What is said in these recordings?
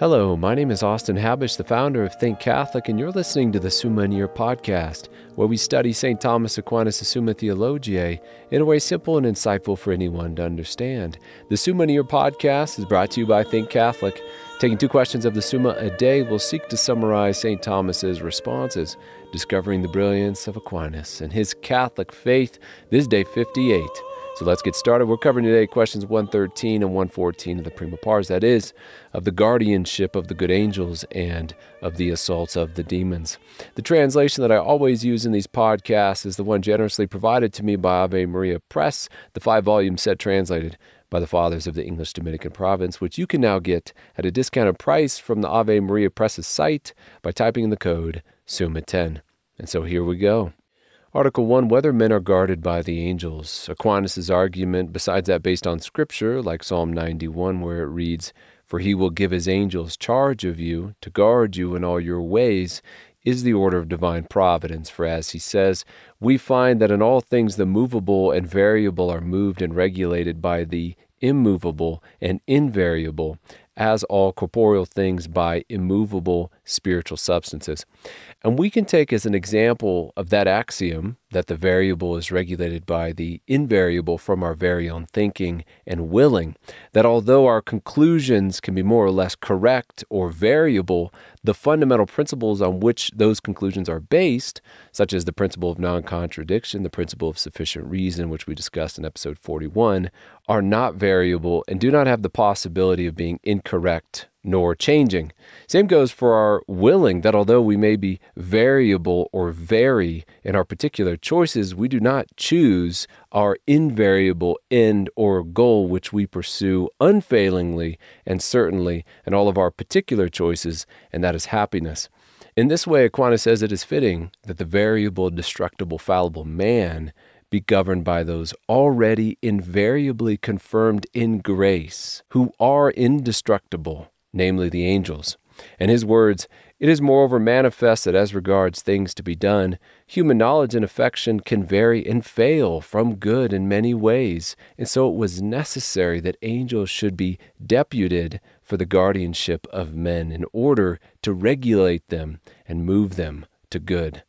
Hello, my name is Austin Habish, the founder of Think Catholic, and you're listening to the Summa podcast, where we study St. Thomas Aquinas' Summa Theologiae in a way simple and insightful for anyone to understand. The Summa podcast is brought to you by Think Catholic. Taking 2 questions of the Summa a day, we'll seek to summarize St. Thomas's responses, discovering the brilliance of Aquinas and his Catholic faith. This is day 58. So let's get started. We're covering today questions 113 and 114 of the Prima Pars, that is, of the guardianship of the good angels and of the assaults of the demons. The translation that I always use in these podcasts is the one generously provided to me by Ave Maria Press, the 5-volume set translated by the Fathers of the English Dominican Province, which you can now get at a discounted price from the Ave Maria Press's site by typing in the code SUMMA10. And so here we go. Article 1, whether men are guarded by the angels. Aquinas' argument, besides that based on Scripture, like Psalm 91, where it reads, "For he will give his angels charge of you, to guard you in all your ways," is the order of divine providence. For as he says, we find that in all things the movable and variable are moved and regulated by the immovable and invariable, as all corporeal things by immovable spiritual substances. And we can take as an example of that axiom that the variable is regulated by the invariable from our very own thinking and willing, that although our conclusions can be more or less correct or variable, the fundamental principles on which those conclusions are based, such as the principle of non-contradiction, the principle of sufficient reason, which we discussed in episode 41, are not variable and do not have the possibility of being incorrect nor changing. Same goes for our willing, that although we may be variable or vary in our particular choices, we do not choose our invariable end or goal which we pursue unfailingly and certainly in all of our particular choices, and that is happiness. In this way, Aquinas says it is fitting that the variable, destructible, fallible man be governed by those already invariably confirmed in grace, who are indestructible, namely the angels. And his words, "It is moreover manifest that as regards things to be done, human knowledge and affection can vary and fail from good in many ways, and so it was necessary that angels should be deputed for the guardianship of men in order to regulate them and move them to good."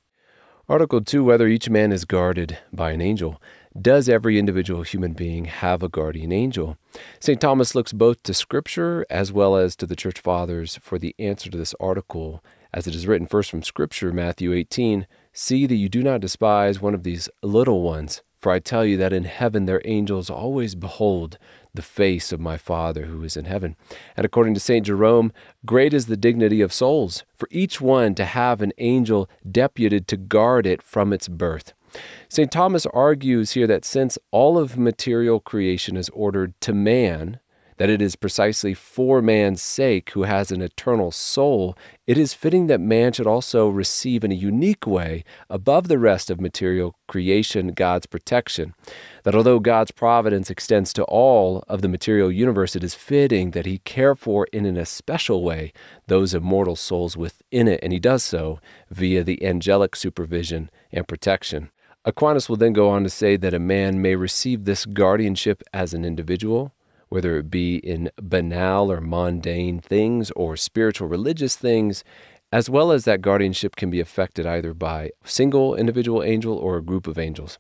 Article 2, whether each man is guarded by an angel. Does every individual human being have a guardian angel? St. Thomas looks both to Scripture as well as to the Church Fathers for the answer to this article, as it is written first from Scripture, Matthew 18, "See that you do not despise one of these little ones, for I tell you that in heaven their angels always behold the face of my Father who is in heaven." And according to St. Jerome, great is the dignity of souls, for each one to have an angel deputed to guard it from its birth. St. Thomas argues here that since all of material creation is ordered to man, that it is precisely for man's sake, who has an eternal soul, it is fitting that man should also receive in a unique way, above the rest of material creation, God's protection. That although God's providence extends to all of the material universe, it is fitting that he care for in an especial way those immortal souls within it, and he does so via the angelic supervision and protection. Aquinas will then go on to say that a man may receive this guardianship as an individual, whether it be in banal or mundane things or spiritual religious things, as well as that guardianship can be affected either by a single individual angel or a group of angels.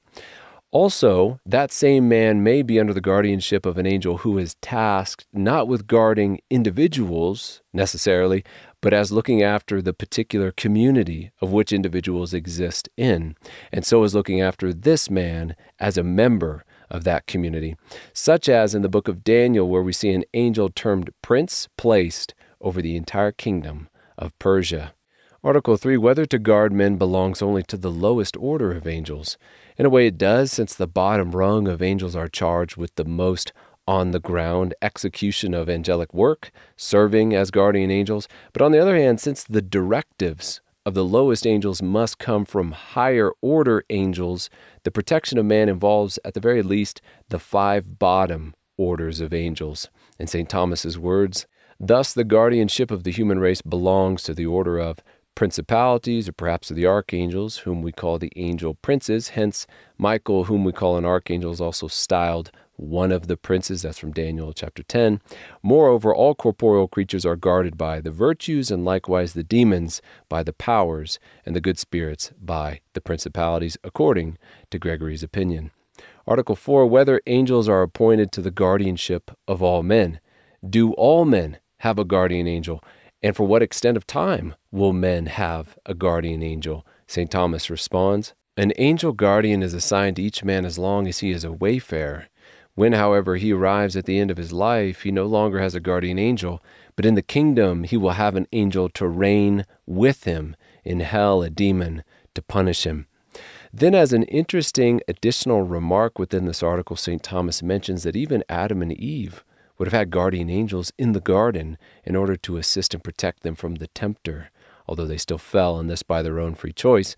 Also, that same man may be under the guardianship of an angel who is tasked not with guarding individuals necessarily, but as looking after the particular community of which individuals exist in, and so is looking after this man as a member of that community, such as in the book of Daniel, where we see an angel termed Prince placed over the entire kingdom of Persia. Article 3, whether to guard men belongs only to the lowest order of angels. In a way it does, since the bottom rung of angels are charged with the most on-the-ground execution of angelic work, serving as guardian angels. But on the other hand, since the directives of the lowest angels must come from higher order angels, the protection of man involves, at the very least, the 5 bottom orders of angels. In St. Thomas's words, thus the guardianship of the human race belongs to the order of principalities, or perhaps of the archangels, whom we call the angel princes. Hence, Michael, whom we call an archangel, is also styled one of the princes. That's from Daniel chapter 10. Moreover, all corporeal creatures are guarded by the virtues, and likewise the demons by the powers, and the good spirits by the principalities, according to Gregory's opinion. Article 4, whether angels are appointed to the guardianship of all men. Do all men have a guardian angel? And for what extent of time will men have a guardian angel? St. Thomas responds, an angel guardian is assigned to each man as long as he is a wayfarer. When, however, he arrives at the end of his life, he no longer has a guardian angel, but in the kingdom he will have an angel to reign with him, in hell a demon to punish him. Then, as an interesting additional remark within this article, St. Thomas mentions that even Adam and Eve would have had guardian angels in the garden in order to assist and protect them from the tempter, although they still fell, and this by their own free choice.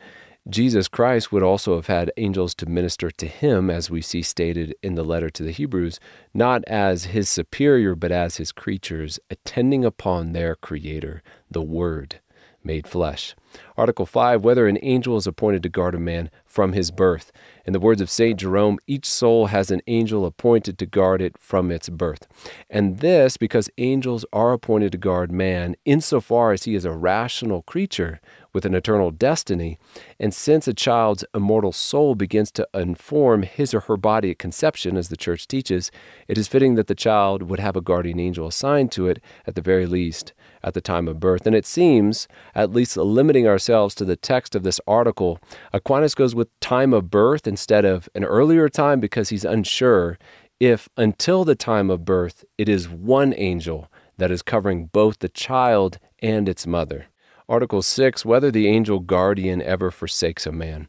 Jesus Christ would also have had angels to minister to him, as we see stated in the letter to the Hebrews, not as his superior, but as his creatures, attending upon their Creator, the Word made flesh. Article 5, whether an angel is appointed to guard a man from his birth. In the words of St. Jerome, each soul has an angel appointed to guard it from its birth. And this because angels are appointed to guard man insofar as he is a rational creature with an eternal destiny. And since a child's immortal soul begins to inform his or her body at conception, as the Church teaches, it is fitting that the child would have a guardian angel assigned to it, at the very least, at the time of birth. And it seems, at least limiting ourselves to the text of this article, Aquinas goes with time of birth instead of an earlier time because he's unsure if until the time of birth it is one angel that is covering both the child and its mother. Article 6, whether the angel guardian ever forsakes a man.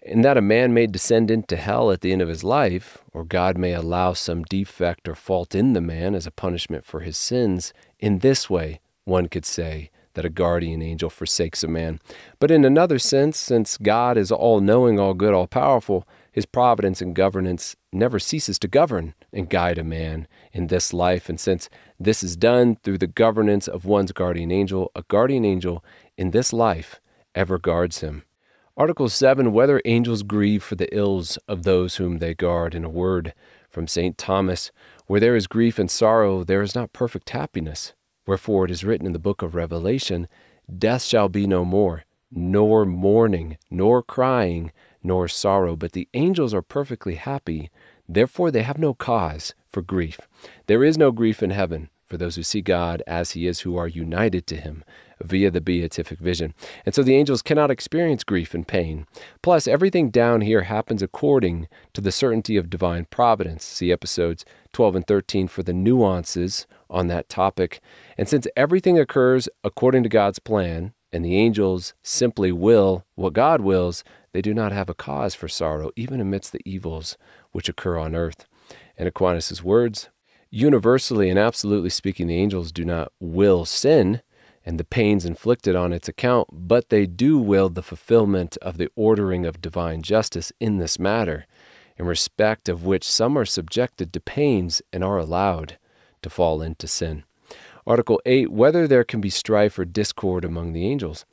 In that a man may descend into hell at the end of his life, or God may allow some defect or fault in the man as a punishment for his sins, in this way one could say that a guardian angel forsakes a man. But in another sense, since God is all-knowing, all-good, all-powerful, his providence and governance never ceases to govern and guide a man in this life. And since this is done through the governance of one's guardian angel, a guardian angel in this life ever guards him. Article 7, whether angels grieve for the ills of those whom they guard. In a word from St. Thomas, where there is grief and sorrow, there is not perfect happiness. Wherefore it is written in the book of Revelation, death shall be no more, nor mourning, nor crying, nor sorrow, but the angels are perfectly happy. Therefore they have no cause for grief. There is no grief in heaven for those who see God as he is, who are united to him via the beatific vision. And so the angels cannot experience grief and pain. Plus, everything down here happens according to the certainty of divine providence. See episodes 12 and 13 for the nuances on that topic. And since everything occurs according to God's plan, and the angels simply will what God wills, they do not have a cause for sorrow, even amidst the evils which occur on earth. In Aquinas' words, universally and absolutely speaking, the angels do not will sin and the pains inflicted on its account, but they do will the fulfillment of the ordering of divine justice in this matter, in respect of which some are subjected to pains and are allowed to fall into sin. Article 8, whether there can be strife or discord among the angels.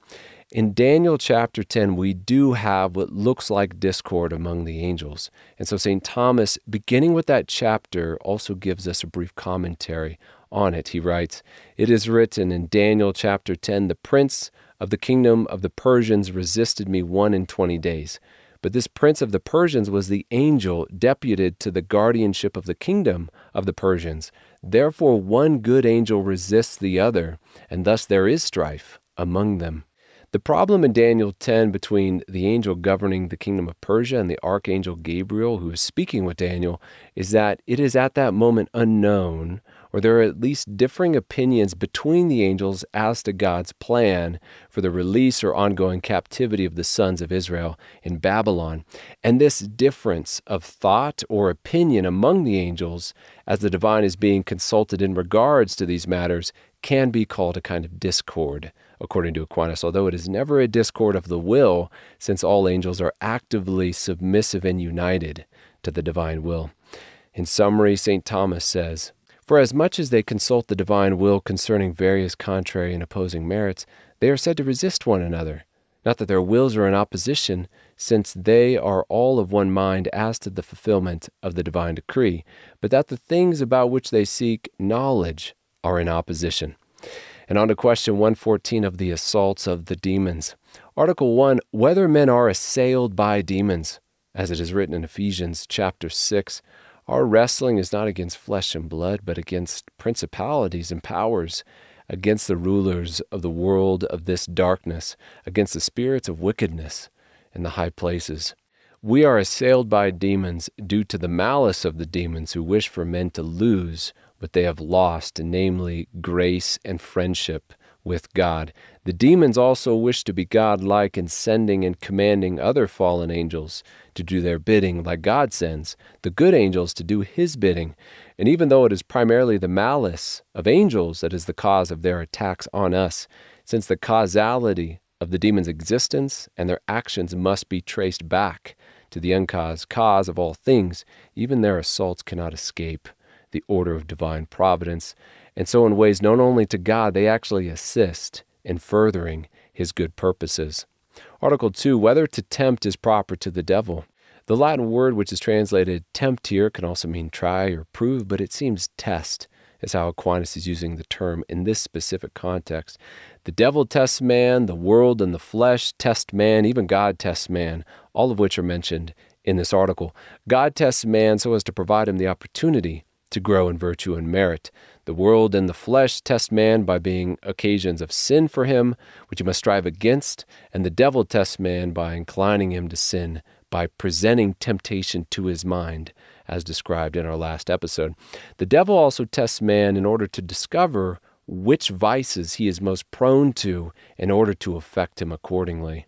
In Daniel chapter 10, we do have what looks like discord among the angels. And so St. Thomas, beginning with that chapter, also gives us a brief commentary on it. He writes, it is written in Daniel chapter 10, the prince of the kingdom of the Persians resisted me 21 days. But this prince of the Persians was the angel deputed to the guardianship of the kingdom of the Persians. Therefore, one good angel resists the other, and thus there is strife among them. The problem in Daniel 10 between the angel governing the kingdom of Persia and the archangel Gabriel, who is speaking with Daniel, is that it is at that moment unknown, or there are at least differing opinions between the angels as to God's plan for the release or ongoing captivity of the sons of Israel in Babylon. And this difference of thought or opinion among the angels, as the divine is being consulted in regards to these matters, can be called a kind of discord, according to Aquinas, although it is never a discord of the will, since all angels are actively submissive and united to the divine will. In summary, St. Thomas says, for as much as they consult the divine will concerning various contrary and opposing merits, they are said to resist one another. Not that their wills are in opposition, since they are all of one mind as to the fulfillment of the divine decree, but that the things about which they seek knowledge are in opposition. And on to question 114 of the assaults of the demons. Article 1, whether men are assailed by demons. As it is written in Ephesians chapter 6, our wrestling is not against flesh and blood, but against principalities and powers, against the rulers of the world of this darkness, against the spirits of wickedness in the high places. We are assailed by demons due to the malice of the demons who wish for men to lose what they have lost, namely grace and friendship with God. The demons also wish to be God-like in sending and commanding other fallen angels to do their bidding, like God sends the good angels to do his bidding. And even though it is primarily the malice of angels that is the cause of their attacks on us, since the causality of the demons' existence and their actions must be traced back to the uncaused cause of all things, even their assaults cannot escape the order of divine providence. And so in ways known only to God, they actually assist in furthering his good purposes. Article 2, whether to tempt is proper to the devil. The Latin word which is translated tempt here can also mean try or prove, but it seems test is how Aquinas is using the term in this specific context. The devil tests man, the world and the flesh test man, even God tests man, all of which are mentioned in this article. God tests man so as to provide him the opportunity to grow in virtue and merit. The world and the flesh test man by being occasions of sin for him, which he must strive against, and the devil tests man by inclining him to sin, by presenting temptation to his mind, as described in our last episode. The devil also tests man in order to discover which vices he is most prone to in order to affect him accordingly.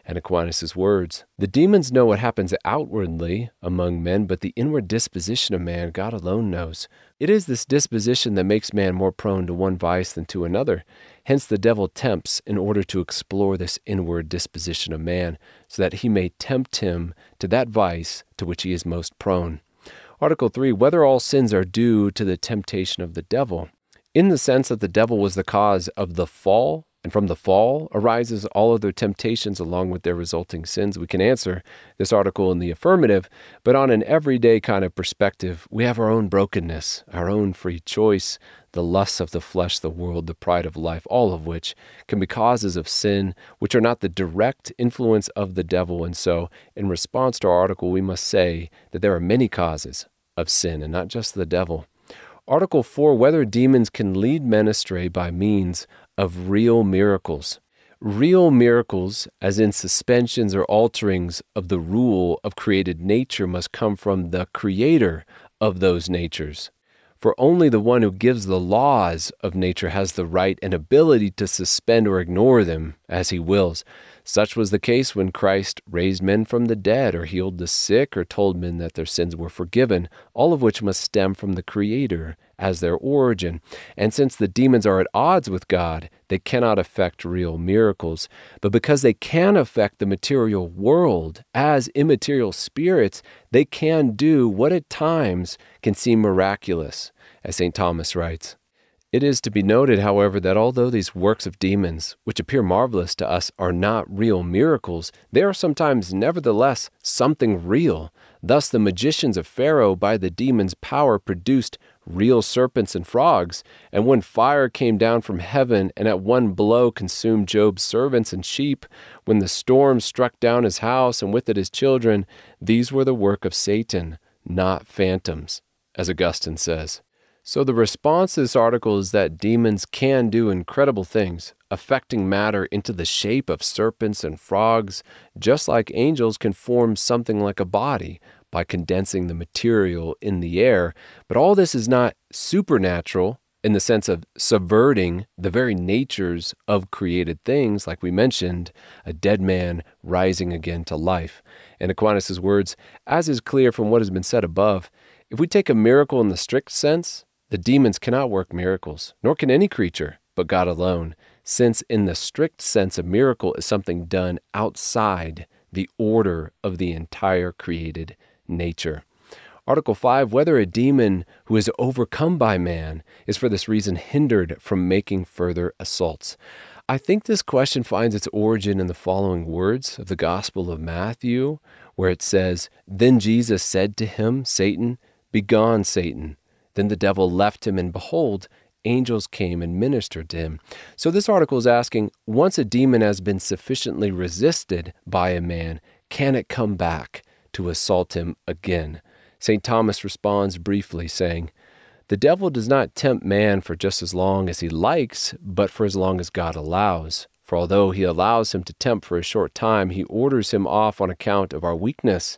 And Aquinas' words, the demons know what happens outwardly among men, but the inward disposition of man God alone knows. It is this disposition that makes man more prone to one vice than to another. Hence the devil tempts in order to explore this inward disposition of man, so that he may tempt him to that vice to which he is most prone. Article 3, whether all sins are due to the temptation of the devil. In the sense that the devil was the cause of the fall, and from the fall arises all other temptations along with their resulting sins, we can answer this article in the affirmative, but on an everyday kind of perspective, we have our own brokenness, our own free choice, the lusts of the flesh, the world, the pride of life, all of which can be causes of sin, which are not the direct influence of the devil. And so, in response to our article, we must say that there are many causes of sin and not just the devil. Article 4, whether demons can lead men astray by means of real miracles. Real miracles, as in suspensions or alterings of the rule of created nature, must come from the creator of those natures. For only the one who gives the laws of nature has the right and ability to suspend or ignore them as he wills. Such was the case when Christ raised men from the dead, or healed the sick, or told men that their sins were forgiven, all of which must stem from the Creator as their origin. And since the demons are at odds with God, they cannot effect real miracles. But because they can affect the material world as immaterial spirits, they can do what at times can seem miraculous, as St. Thomas writes. It is to be noted, however, that although these works of demons, which appear marvelous to us, are not real miracles, they are sometimes nevertheless something real. Thus the magicians of Pharaoh by the demon's power produced real serpents and frogs, and when fire came down from heaven and at one blow consumed Job's servants and sheep, when the storm struck down his house and with it his children, these were the work of Satan, not phantoms, as Augustine says. So the response to this article is that demons can do incredible things, affecting matter into the shape of serpents and frogs, just like angels can form something like a body by condensing the material in the air. But all this is not supernatural in the sense of subverting the very natures of created things, like we mentioned, a dead man rising again to life. In Aquinas' words, as is clear from what has been said above, if we take a miracle in the strict sense, the demons cannot work miracles, nor can any creature, but God alone, since in the strict sense a miracle is something done outside the order of the entire created nature. Article 5, whether a demon who is overcome by man is for this reason hindered from making further assaults. I think this question finds its origin in the following words of the Gospel of Matthew, where it says, "Then Jesus said to him, Satan, begone, Satan. Then the devil left him, and behold, angels came and ministered to him." So this article is asking, once a demon has been sufficiently resisted by a man, can it come back to assault him again? St. Thomas responds briefly, saying, "The devil does not tempt man for just as long as he likes, but for as long as God allows. For although he allows him to tempt for a short time, he orders him off on account of our weakness.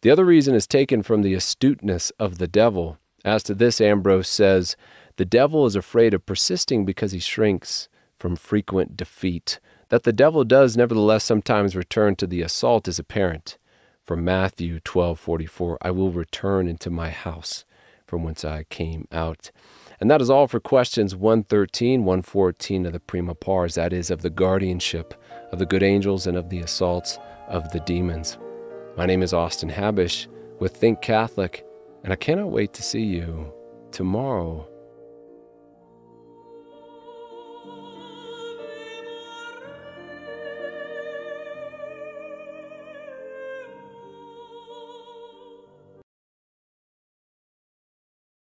The other reason is taken from the astuteness of the devil. As to this, Ambrose says, the devil is afraid of persisting because he shrinks from frequent defeat. That the devil does nevertheless sometimes return to the assault is apparent. From Matthew 12:44, I will return into my house from whence I came out." And that is all for questions 113, 114 of the Prima Pars, that is, of the guardianship of the good angels and of the assaults of the demons. My name is Austin Habish with Think Catholic, and I cannot wait to see you tomorrow.